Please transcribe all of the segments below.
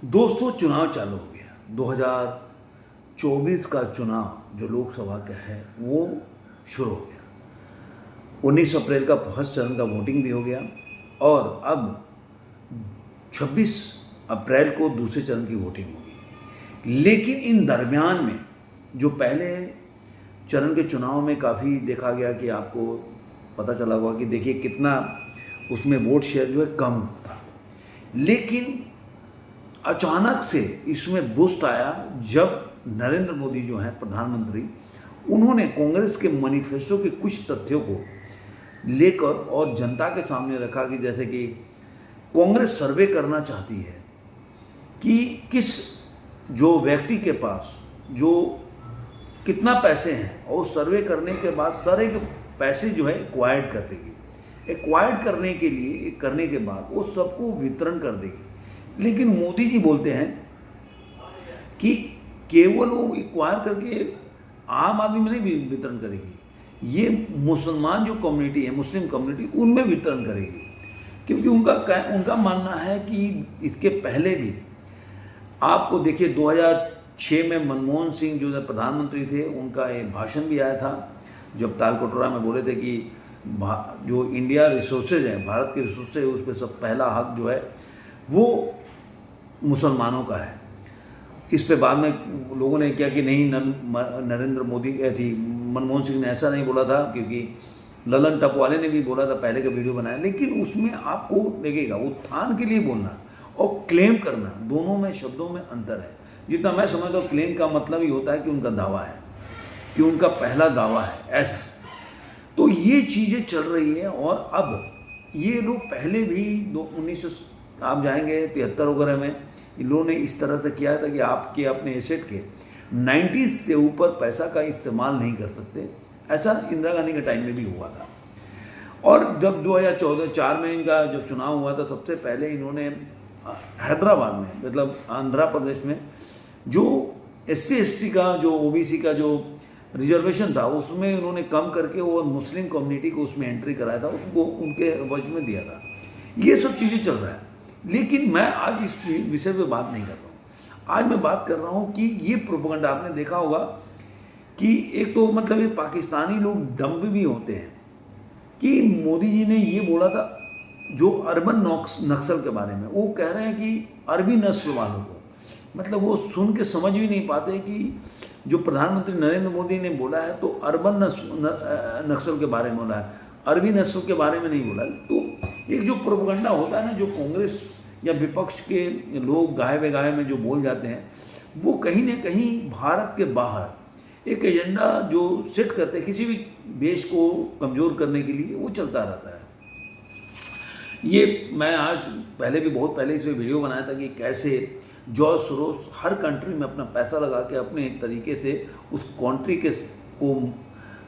दोस्तों, चुनाव चालू हो गया। 2024 का चुनाव जो लोकसभा का है वो शुरू हो गया। 19 अप्रैल का फर्स्ट चरण का वोटिंग भी हो गया और अब 26 अप्रैल को दूसरे चरण की वोटिंग होगी। लेकिन इन दरमियान में जो पहले चरण के चुनाव में काफ़ी देखा गया कि आपको पता चला होगा कि देखिए कितना उसमें वोट शेयर जो है कम था, लेकिन अचानक से इसमें बूस्ट आया जब नरेंद्र मोदी जो हैं प्रधानमंत्री, उन्होंने कांग्रेस के मैनिफेस्टो के कुछ तथ्यों को लेकर और जनता के सामने रखा कि जैसे कि कांग्रेस सर्वे करना चाहती है कि किस जो व्यक्ति के पास जो कितना पैसे हैं, और सर्वे करने के बाद सारे के पैसे जो है एक्वायर्ड कर देगी। एक्वायर्ड करने के बाद वो सबको वितरण कर देगी। लेकिन मोदी जी बोलते हैं कि केवल वो एक्वायर करके आम आदमी में नहीं वितरण करेगी, ये मुसलमान जो कम्युनिटी है, मुस्लिम कम्युनिटी, उनमें वितरण करेगी। क्योंकि उनका मानना है कि इसके पहले भी आपको देखिए 2006 में मनमोहन सिंह जो प्रधानमंत्री थे, उनका एक भाषण भी आया था जब तालकटोरा में बोले थे कि जो इंडिया रिसोर्सेज हैं, भारत के रिसोर्सेज, उस पर सब पहला हक जो है वो मुसलमानों का है। इस पे बाद में लोगों ने क्या कि नहीं, नरेंद्र मोदी थी, मनमोहन सिंह ने ऐसा नहीं बोला था, क्योंकि ललन टपवाले ने भी बोला था, पहले का वीडियो बनाया। लेकिन उसमें आपको लगेगा उत्थान के लिए बोलना और क्लेम करना, दोनों में शब्दों में अंतर है। जितना मैं समझता हूँ क्लेम का मतलब ही होता है कि उनका दावा है, कि उनका पहला दावा है, ऐसा। तो ये चीज़ें चल रही है। और अब ये लोग पहले भी 1900 आप जाएंगे 73 वगैरह में इन लोगों ने इस तरह से किया था कि आपके अपने एसेट के 90 से ऊपर पैसा का इस्तेमाल नहीं कर सकते। ऐसा इंदिरा गांधी के टाइम में भी हुआ था। और जब 2014 में इनका जब चुनाव हुआ था, सबसे पहले इन्होंने हैदराबाद में, मतलब आंध्र प्रदेश में, जो SC ST का जो OBC का जो रिजर्वेशन था उसमें उन्होंने कम करके वो मुस्लिम कम्युनिटी को उसमें एंट्री कराया था, उसको उनके वश में दिया था। ये सब चीज़ें चल रहा है। लेकिन मैं आज इस विषय पे बात नहीं कर रहा हूँ। आज मैं बात कर रहा हूँ कि ये प्रोपेगेंडा आपने देखा होगा कि एक तो मतलब ये पाकिस्तानी लोग डम्ब भी होते हैं कि मोदी जी ने ये बोला था जो अर्बन नक्सल के बारे में, वो कह रहे हैं कि अरबी नस्ल वालों को, मतलब वो सुन के समझ भी नहीं पाते कि जो प्रधानमंत्री नरेंद्र मोदी ने बोला है तो अर्बन नक्सल के बारे में बोला है, अरबी नस्ल के बारे में नहीं बोला। तो एक जो प्रोपेगेंडा होता है ना, जो कांग्रेस या विपक्ष के लोग गाहे बेगाहे में जो बोल जाते हैं, वो कहीं ना कहीं भारत के बाहर एक एजेंडा जो सेट करते हैं किसी भी देश को कमज़ोर करने के लिए, वो चलता रहता है। ये मैं आज पहले भी बहुत पहले इस पर वीडियो बनाया था कि कैसे जॉर्ज सोरोस हर कंट्री में अपना पैसा लगा के अपने तरीके से उस कंट्री के को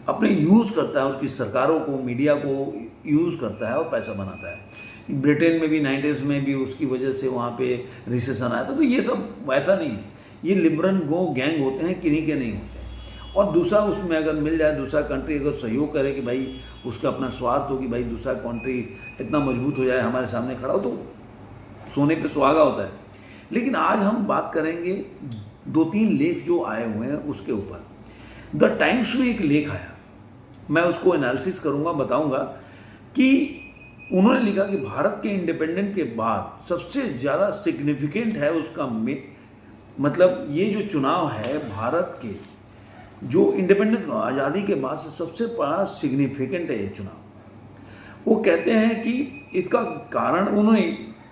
अपने यूज़ करता है, उसकी सरकारों को, मीडिया को यूज़ करता है और पैसा बनाता है। ब्रिटेन में भी 90s में भी उसकी वजह से वहाँ पे रिसेशन आया था। तो ये सब वैसा नहीं है, ये लिबरल गो गैंग होते हैं, किन्हीं के नहीं होते। और दूसरा, उसमें अगर मिल जाए, दूसरा कंट्री अगर सहयोग करे कि भाई उसका अपना स्वार्थ हो कि भाई दूसरा कंट्री इतना मजबूत हो जाए, हमारे सामने खड़ा हो, तो सोने पर सुहागा होता है। लेकिन आज हम बात करेंगे 2-3 लेख जो आए हुए हैं उसके ऊपर। द टाइम्स में एक लेख आया, मैं उसको एनालिसिस करूंगा, बताऊंगा कि उन्होंने लिखा कि भारत के इंडिपेंडेंट के बाद सबसे ज़्यादा सिग्निफिकेंट है उसका मतलब ये जो चुनाव है भारत के, जो इंडिपेंडेंट आज़ादी के बाद से सबसे बड़ा सिग्निफिकेंट है ये चुनाव। वो कहते हैं कि इसका कारण, उन्होंने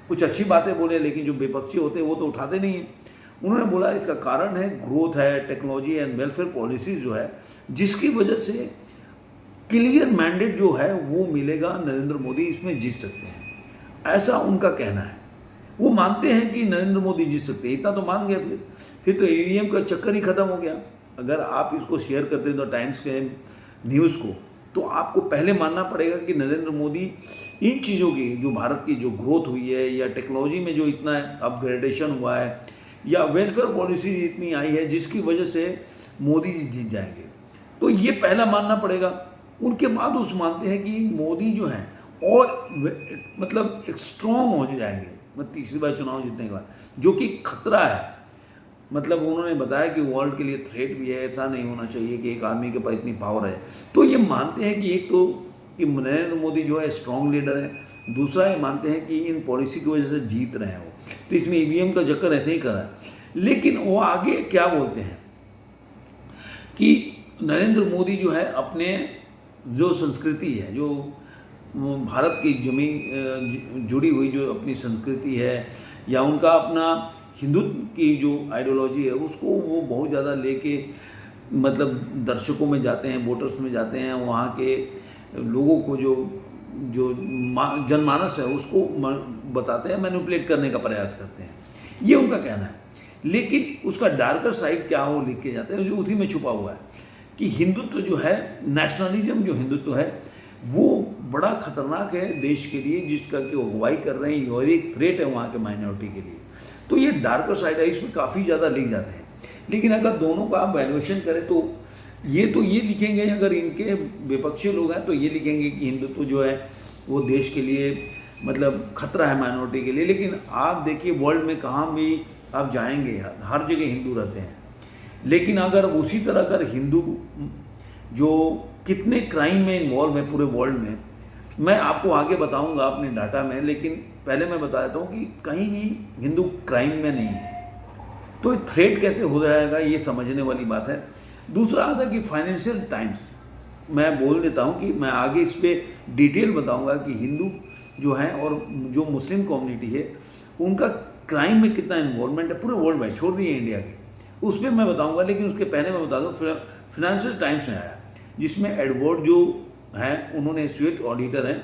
कुछ अच्छी बातें बोले, लेकिन जो विपक्षी होते हैं वो तो उठाते नहीं हैं। उन्होंने बोला इसका कारण है ग्रोथ है, टेक्नोलॉजी एंड वेलफेयर पॉलिसीज जो है, जिसकी वजह से क्लियर मैंडेट जो है वो मिलेगा, नरेंद्र मोदी इसमें जीत सकते हैं, ऐसा उनका कहना है। वो मानते हैं कि नरेंद्र मोदी जीत सकते हैं, इतना तो मान गए। फिर तो EVM का चक्कर ही खत्म हो गया। अगर आप इसको शेयर करते हैं तो टाइम्स के न्यूज़ को, तो आपको पहले मानना पड़ेगा कि नरेंद्र मोदी इन चीज़ों की, जो भारत की जो ग्रोथ हुई है या टेक्नोलॉजी में जो इतना अपग्रेडेशन हुआ है या वेलफेयर पॉलिसी इतनी आई है, जिसकी वजह से मोदी जी जीत जाएंगे, तो ये पहला मानना पड़ेगा। उनके बाद उस मानते हैं कि मोदी जो हैं और मतलब एक स्ट्रॉन्ग हो जाएंगे, मतलब तीसरी बार चुनाव जीतने के बाद, जो कि खतरा है। मतलब उन्होंने बताया कि वर्ल्ड के लिए थ्रेट भी है, ऐसा नहीं होना चाहिए कि एक आदमी के पास इतनी पावर है। तो ये मानते हैं कि एक तो कि नरेंद्र मोदी जो है स्ट्रॉन्ग लीडर है, दूसरा ये मानते हैं कि इन पॉलिसी की वजह से जीत रहे हैं वो, तो इसमें ईवीएम का चक्कर ऐसे ही कर रहा है। लेकिन वो आगे क्या बोलते हैं कि नरेंद्र मोदी जो है अपने जो संस्कृति है, जो भारत की जुड़ी हुई जो अपनी संस्कृति है, या उनका अपना हिंदुत्व की जो आइडियोलॉजी है, उसको वो बहुत ज़्यादा लेके मतलब दर्शकों में जाते हैं, वोटर्स में जाते हैं, वहाँ के लोगों को जो जनमानस है उसको बताते हैं, मैनिपुलेट करने का प्रयास करते हैं, ये उनका कहना है। लेकिन उसका डार्कर साइड क्या हो लिख के जाते हैं, जो उसी में छुपा हुआ है कि हिंदुत्व जो है, नेशनलिज्म जो हिंदुत्व है, वो बड़ा खतरनाक है देश के लिए, जिसका कि वो अगुवाई कर रहे हैं और एक थ्रेट है वहाँ के माइनॉरिटी के लिए। तो ये डार्कर साइड है, इसमें काफ़ी ज़्यादा लिख जाते हैं। लेकिन अगर दोनों का आप वैल्यूएशन करें तो ये लिखेंगे, अगर इनके विपक्षी लोग हैं तो ये लिखेंगे कि हिंदुत्व जो है वो देश के लिए मतलब खतरा है माइनॉरिटी के लिए। लेकिन आप देखिए वर्ल्ड में कहाँ भी आप जाएंगे, हर जगह हिंदू रहते हैं। लेकिन अगर उसी तरह अगर हिंदू जो कितने क्राइम में इन्वॉल्व है पूरे वर्ल्ड में, मैं आपको आगे बताऊंगा अपने डाटा में, लेकिन पहले मैं बता देता हूँ कि कहीं भी हिंदू क्राइम में नहीं है। तो थ्रेट कैसे हो जाएगा, ये समझने वाली बात है। दूसरा आता है कि फाइनेंशियल टाइम्स, मैं बोल देता हूँ कि मैं आगे इस पर डिटेल बताऊँगा कि हिंदू जो है और जो मुस्लिम कम्युनिटी है उनका क्राइम में कितना इन्वॉल्वमेंट है पूरे वर्ल्ड में, छोड़ दिए इंडिया के, उसमें मैं बताऊँगा। लेकिन उसके पहले मैं बता दूँ, फाइनेंशियल टाइम्स में आया, जिसमें एडवर्ड जो हैं, उन्होंने स्वीट ऑडिटर हैं,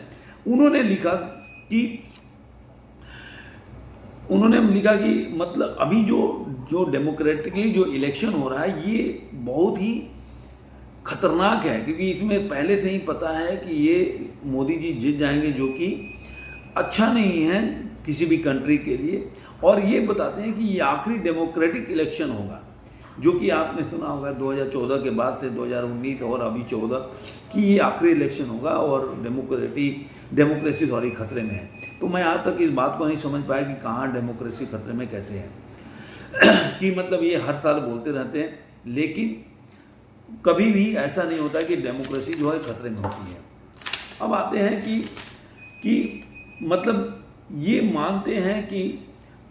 उन्होंने लिखा कि मतलब अभी जो डेमोक्रेटिकली जो इलेक्शन हो रहा है ये बहुत ही खतरनाक है, क्योंकि इसमें पहले से ही पता है कि ये मोदी जी जीत जाएंगे, जो कि अच्छा नहीं है किसी भी कंट्री के लिए। और ये बताते हैं कि ये आखिरी डेमोक्रेटिक इलेक्शन होगा, जो कि आपने सुना होगा 2014 के बाद से 2019 और अभी 14 कि ये आखिरी इलेक्शन होगा और डेमोक्रेसी खतरे में है। तो मैं आज तक इस बात को नहीं समझ पाया कि कहाँ डेमोक्रेसी खतरे में कैसे है कि मतलब ये हर साल बोलते रहते हैं, लेकिन कभी भी ऐसा नहीं होता कि डेमोक्रेसी जो है खतरे में होती है। अब आते हैं कि मतलब ये मानते हैं कि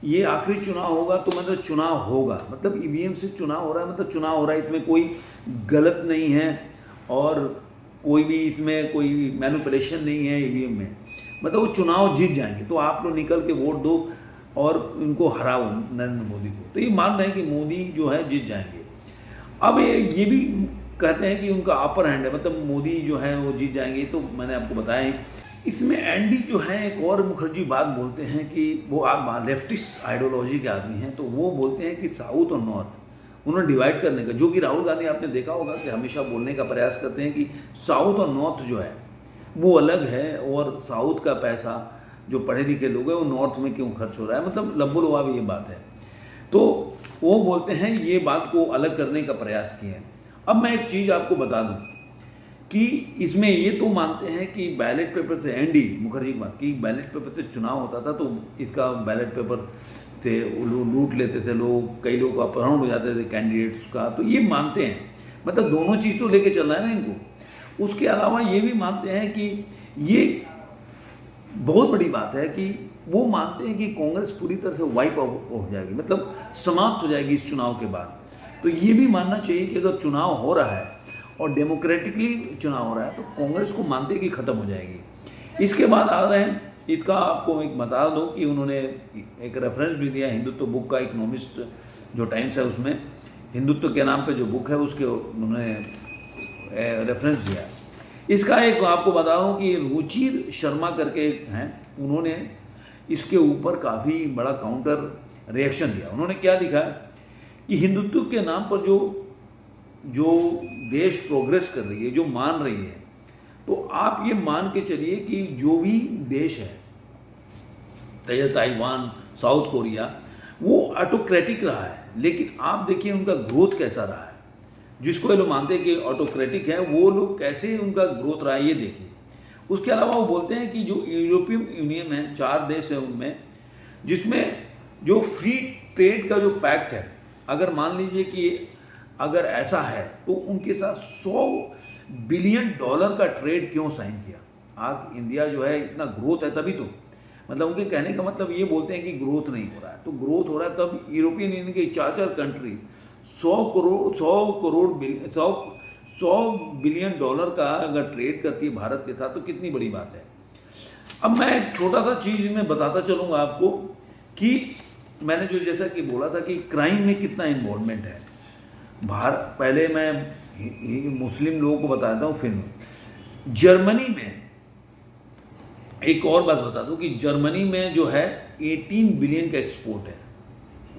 ये आखिरी चुनाव होगा, तो मतलब चुनाव होगा, मतलब ईवीएम से चुनाव हो रहा है, मतलब चुनाव हो रहा है, इसमें कोई गलत नहीं है और कोई भी इसमें कोई मैनिपुलेशन नहीं है ईवीएम में, मतलब वो चुनाव जीत जाएंगे। तो आप लोग निकल के वोट दो और इनको हराओ नरेंद्र मोदी को। तो ये मान रहे हैं कि मोदी जो है जीत जाएंगे। अब ये भी कहते हैं कि उनका अपर हैंड है, मतलब मोदी जो है वो जीत जाएंगे। तो मैंने आपको बताया इसमें एनडी जो है एक और मुखर्जी बात बोलते हैं कि वो आप लेफ्टिस्ट आइडियोलॉजी के आदमी हैं, तो वो बोलते हैं कि साउथ और नॉर्थ उन्होंने डिवाइड करने का, जो कि राहुल गांधी आपने देखा होगा कि हमेशा बोलने का प्रयास करते हैं कि साउथ और नॉर्थ जो है वो अलग है, और साउथ का पैसा जो पढ़े लिखे लोग हैं वो नॉर्थ में क्यों खर्च हो रहा है, मतलब लब्बो-लुआब ये बात है। तो वो बोलते हैं ये बात को अलग करने का प्रयास किए। अब मैं एक चीज़ आपको बता दूं कि इसमें ये तो मानते हैं कि बैलेट पेपर से, एनडी मुखर्जी की बात की, बैलेट पेपर से चुनाव होता था तो इसका बैलेट पेपर से लूट लेते थे लोग, कई लोग अपहरण हो जाते थे कैंडिडेट्स का, तो ये मानते हैं, मतलब दोनों चीज़ तो लेके चलना है ना इनको। उसके अलावा ये भी मानते हैं कि ये बहुत बड़ी बात है कि वो मानते हैं कि कांग्रेस पूरी तरह से वाइप आउट हो जाएगी, मतलब समाप्त हो जाएगी इस चुनाव के बाद। तो ये भी मानना चाहिए कि अगर चुनाव हो रहा है और डेमोक्रेटिकली चुनाव हो रहा है तो कांग्रेस को मानते हैं कि खत्म हो जाएगी। इसके बाद आ रहे हैं, इसका आपको एक बता दो कि उन्होंने एक रेफरेंस भी दिया हिंदुत्व बुक का, इकोनॉमिस्ट जो टाइम्स है उसमें हिंदुत्व के नाम पे जो बुक है उसके उन्होंने रेफरेंस दिया। इसका एक आपको बता रहा हूँ कि रुचिर शर्मा करके हैं, उन्होंने इसके ऊपर काफ़ी बड़ा काउंटर रिएक्शन दिया। उन्होंने क्या लिखा कि हिंदुत्व के नाम पर जो देश प्रोग्रेस कर रही है, जो मान रही है, तो आप ये मान के चलिए कि जो भी देश है, ताइवान, साउथ कोरिया, वो ऑटोक्रेटिक रहा है, लेकिन आप देखिए उनका ग्रोथ कैसा रहा है। जिसको ये लोग मानते हैं कि ऑटोक्रेटिक है, वो लोग कैसे उनका ग्रोथ रहा है ये देखिए। उसके अलावा वो बोलते हैं कि जो यूरोपियन यूनियन है, 4 देश है, उनमें जिसमें जो फ्री ट्रेड का जो पैक्ट है, अगर मान लीजिए कि अगर ऐसा है तो उनके साथ $100 बिलियन का ट्रेड क्यों साइन किया? आज इंडिया जो है इतना ग्रोथ है तभी तो, मतलब उनके कहने का मतलब ये बोलते हैं कि ग्रोथ नहीं हो रहा है, तो ग्रोथ हो रहा है तब यूरोपियन यूनियन के 4 कंट्री $100 बिलियन का अगर ट्रेड करती है भारत के साथ, तो कितनी बड़ी बात है। अब मैं एक छोटा सा चीज में बताता चलूंगा आपको कि मैंने जो जैसा कि बोला था कि क्राइम में कितना इन्वॉल्वमेंट है भारत। पहले मैं मुस्लिम लोगों को बताता हूँ, फिर जर्मनी में एक और बात बता दूं कि जर्मनी में जो है 18 बिलियन का एक्सपोर्ट है,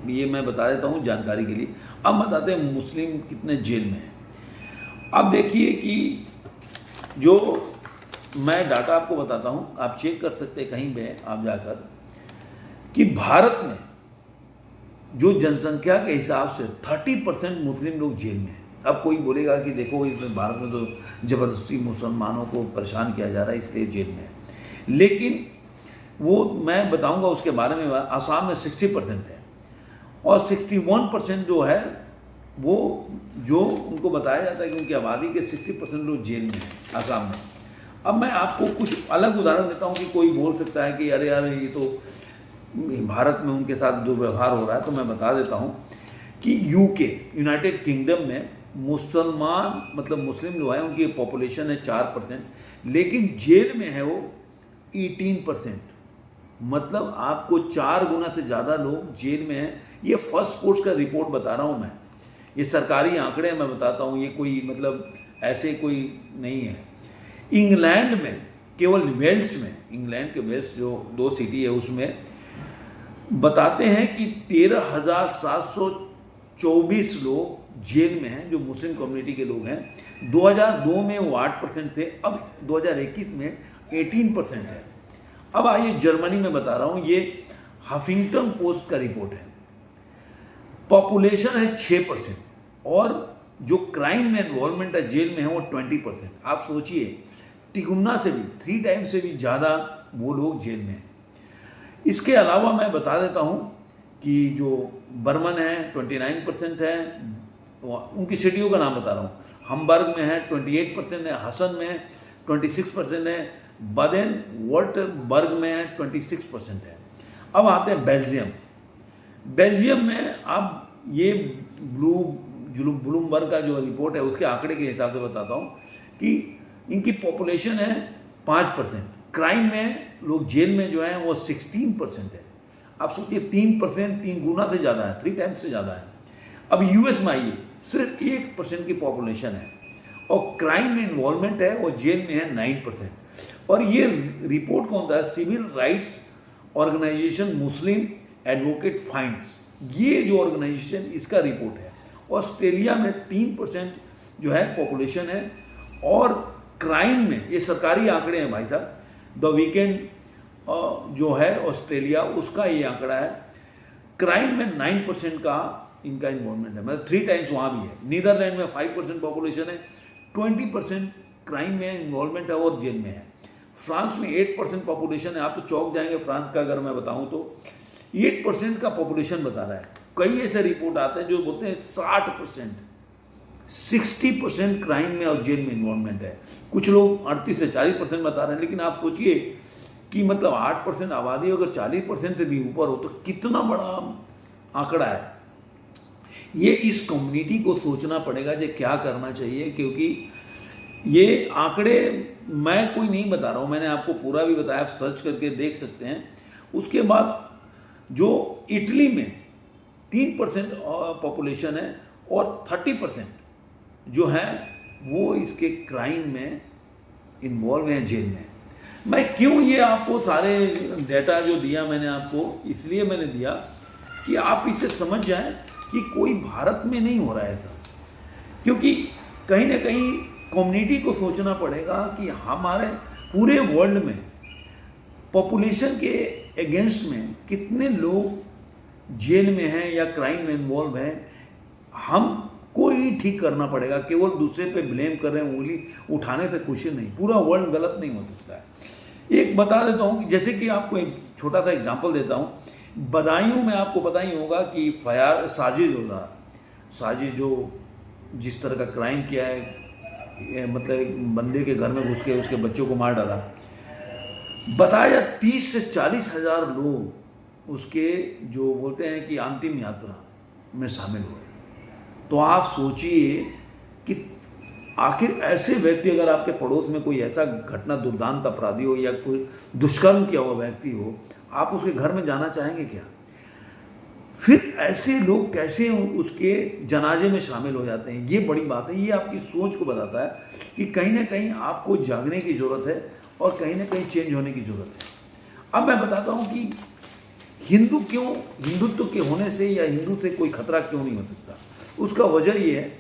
ये मैं बता देता हूँ जानकारी के लिए। अब बताते हैं मुस्लिम कितने जेल में हैं। अब देखिए कि जो मैं डाटा आपको बताता हूँ, आप चेक कर सकते हैं कहीं पे आप जाकर कि भारत में जो जनसंख्या के हिसाब से 30% मुस्लिम लोग जेल में हैं। अब कोई बोलेगा कि देखो इसमें भारत में तो जबरदस्ती मुसलमानों को परेशान किया जा रहा है इसलिए जेल में है, लेकिन वो मैं बताऊंगा उसके बारे में। आसाम में 60% है और 61% जो है वो जो उनको बताया जाता है कि उनकी आबादी के 60% लोग जेल में हैं आसाम में। अब मैं आपको कुछ अलग उदाहरण देता हूँ कि कोई बोल सकता है कि अरे यार ये तो भारत में उनके साथ जो व्यवहार हो रहा है, तो मैं बता देता हूँ कि यूके यूनाइटेड किंगडम में मुसलमान मतलब मुस्लिम जो है उनकी पॉपुलेशन है 4%, लेकिन जेल में है वो 18%, मतलब आपको 4 गुना से ज़्यादा लोग जेल में हैं। ये फर्स्ट पोस्ट का रिपोर्ट बता रहा हूँ मैं, ये सरकारी आंकड़े मैं बताता हूँ, ये कोई मतलब ऐसे कोई नहीं है। इंग्लैंड में केवल वेल्स में, इंग्लैंड के वेल्स जो 2 सिटी है उसमें बताते हैं कि 13,724 लोग जेल में हैं जो मुस्लिम कम्युनिटी के लोग हैं। 2002 में वो 8% थे, अब 2021 में 18% है। अब आइए जर्मनी में बता रहा हूं, ये हफिंगटन पोस्ट का रिपोर्ट है। पॉपुलेशन है 6% और जो क्राइम में इन्वॉल्वमेंट है जेल में है वो 20%। आप सोचिए तिगुना से भी 3 टाइम्स से भी ज़्यादा वो लोग जेल में हैं। इसके अलावा मैं बता देता हूं कि जो बर्मन है 29% है, उनकी सिटियों का नाम बता रहा हूं। हमबर्ग में है 28% है, हसन में 26% है, बादेन वर्टबर्ग में 26% है। अब आते हैं बेल्जियम। बेल्जियम में अब ये ब्लूमबर्ग का जो रिपोर्ट है उसके आंकड़े के हिसाब से बताता हूँ कि इनकी पॉपुलेशन है 5%, क्राइम में लोग जेल में जो है वो 16% है। आप सोचिए 3 गुना से ज़्यादा है, 3 टाइम्स से ज़्यादा है। अब यूएस में आइए, सिर्फ 1% की पॉपुलेशन है और क्राइम में इन्वॉल्वमेंट है और जेल में है 9%। और ये रिपोर्ट कौन था? सिविल राइट्स ऑर्गेनाइजेशन मुस्लिम एडवोकेट फाइंड्स, ये जो ऑर्गेनाइजेशन इसका रिपोर्ट है। ऑस्ट्रेलिया में 3% जो है पॉपुलेशन है और क्राइम में, ये सरकारी आंकड़े हैं भाई साहब, द वीकेंड जो है ऑस्ट्रेलिया उसका ये आंकड़ा है, क्राइम में 9% का इनका इन्वॉल्वमेंट है, मतलब 3 टाइम्स वहाँ भी है। नीदरलैंड में 5% पॉपुलेशन है, 20% क्राइम में इन्वॉल्वमेंट है और जेल में है। फ्रांस में 8% पॉपुलेशन है, आप तो चौंक जाएंगे फ्रांस का अगर मैं बताऊं तो 8% का पॉपुलेशन बता रहा है। कई ऐसे रिपोर्ट आते हैं जो बोलते हैं 60%, 60% क्राइम में और जेल में इन्वॉल्वमेंट है। कुछ लोग 38 से 40% बता रहे हैं, लेकिन आप सोचिए कि मतलब 8% आबादी अगर 40% से भी ऊपर हो तो कितना बड़ा आंकड़ा है। ये इस कम्युनिटी को सोचना पड़ेगा कि क्या करना चाहिए, क्योंकि ये आंकड़े मैं कोई नहीं बता रहा हूँ, मैंने आपको पूरा भी बताया, आप सर्च करके देख सकते हैं। उसके बाद जो इटली में 3% पॉपुलेशन है और 30% जो है वो इसके क्राइम में इन्वॉल्व हैं, जेल में। मैं क्यों ये आपको सारे डेटा जो दिया मैंने आपको, इसलिए मैंने दिया कि आप इसे समझ जाएं कि कोई भारत में नहीं हो रहा है ऐसा, क्योंकि कहीं ना कहीं कम्युनिटी को सोचना पड़ेगा कि हमारे पूरे वर्ल्ड में पॉपुलेशन के अगेंस्ट में कितने लोग जेल में हैं या क्राइम में इन्वॉल्व हैं, हमको ही ठीक करना पड़ेगा। केवल दूसरे पे ब्लेम कर रहे हैं, उंगली उठाने से कुछ नहीं, पूरा वर्ल्ड गलत नहीं हो सकता है। एक बता देता हूँ कि जैसे कि आपको एक छोटा सा एग्जांपल देता हूँ, बदायूं में आपको पता ही होगा कि फयाज साजिद जो जिस तरह का क्राइम किया है, मतलब एक बंदे के घर में घुस के उसके बच्चों को मार डाला। बताया 30 से 40 हजार लोग उसके जो बोलते हैं कि अंतिम यात्रा में शामिल हुए। तो आप सोचिए कि आखिर ऐसे व्यक्ति, अगर आपके पड़ोस में कोई ऐसा घटना, दुर्दांत अपराधी हो या कोई दुष्कर्म किया हुआ व्यक्ति हो, आप उसके घर में जाना चाहेंगे क्या? फिर ऐसे लोग कैसे उसके जनाजे में शामिल हो जाते हैं, ये बड़ी बात है। ये आपकी सोच को बताता है कि कहीं ना कहीं आपको जागने की जरूरत है और कहीं ना कहीं चेंज होने की जरूरत है। अब मैं बताता हूं कि हिंदुत्व के होने से या हिंदू से कोई खतरा क्यों नहीं हो सकता। उसका वजह ये है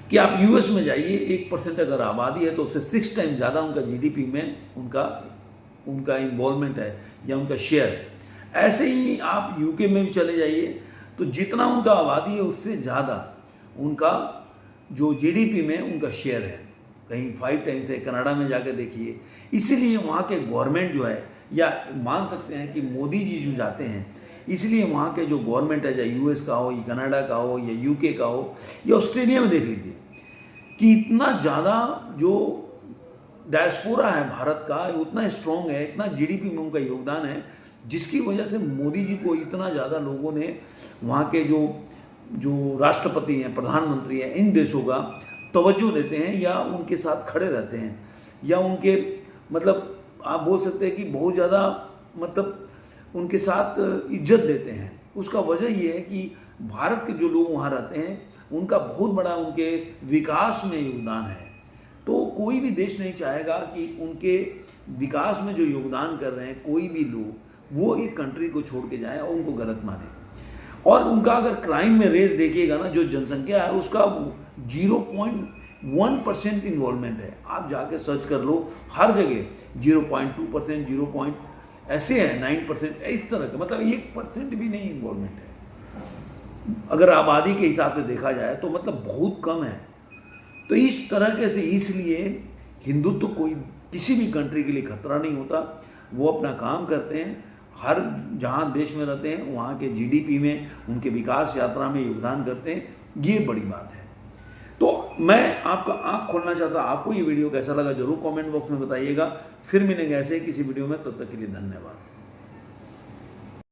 कि आप यूएस में जाइए, 1% अगर आबादी है तो उससे 6 टाइम ज़्यादा उनका जीडीपी में उनका इन्वॉल्वमेंट है या उनका शेयर है। ऐसे ही आप यूके में भी चले जाइए तो जितना उनका आबादी है उससे ज़्यादा उनका जो जीडीपी में उनका शेयर है, कहीं 5 टाइम्स है। कनाडा में जाकर देखिए। इसीलिए वहाँ के गवर्नमेंट जो है, या मान सकते हैं कि मोदी जी जो जाते हैं, इसलिए वहाँ के जो गवर्नमेंट है, चाहे यूएस का हो या कनाडा का हो या यूके का हो या ऑस्ट्रेलिया में देख लीजिए कि इतना ज़्यादा जो डायस्पोरा है भारत का, उतना स्ट्रॉन्ग है, इतना जीडीपी में उनका योगदान है, जिसकी वजह से मोदी जी को इतना ज़्यादा लोगों ने, वहाँ के जो राष्ट्रपति हैं, प्रधानमंत्री हैं, इन देशों का तवज्जो देते हैं या उनके साथ खड़े रहते हैं, या उनके मतलब आप बोल सकते हैं कि बहुत ज़्यादा मतलब उनके साथ इज्जत देते हैं। उसका वजह ये है कि भारत के जो लोग वहाँ रहते हैं उनका बहुत बड़ा उनके विकास में योगदान है। तो कोई भी देश नहीं चाहेगा कि उनके विकास में जो योगदान कर रहे हैं कोई भी लोग, वो एक कंट्री को छोड़ के जाए और उनको गलत माने। और उनका अगर क्राइम में रेट देखिएगा ना, जो जनसंख्या है उसका 0.1% इन्वॉल्वमेंट है। आप जाके सर्च कर लो, हर जगह 0.2%, 0. ऐसे है 9%, इस तरह का, मतलब 1% भी नहीं इन्वॉल्वमेंट है। अगर आबादी के हिसाब से देखा जाए तो मतलब बहुत कम है। तो इस तरह के से इसलिए हिंदुत्व कोई किसी भी कंट्री के लिए खतरा नहीं होता। वो अपना काम करते हैं, हर जहाँ देश में रहते हैं वहाँ के जीडीपी में, उनके विकास यात्रा में योगदान करते हैं। ये बड़ी बात है। तो मैं आपका आँख खोलना चाहता। आपको ये वीडियो कैसा लगा जरूर कमेंट बॉक्स में बताइएगा। फिर मिलेंगे ऐसे किसी वीडियो में, तब तक के लिए धन्यवाद।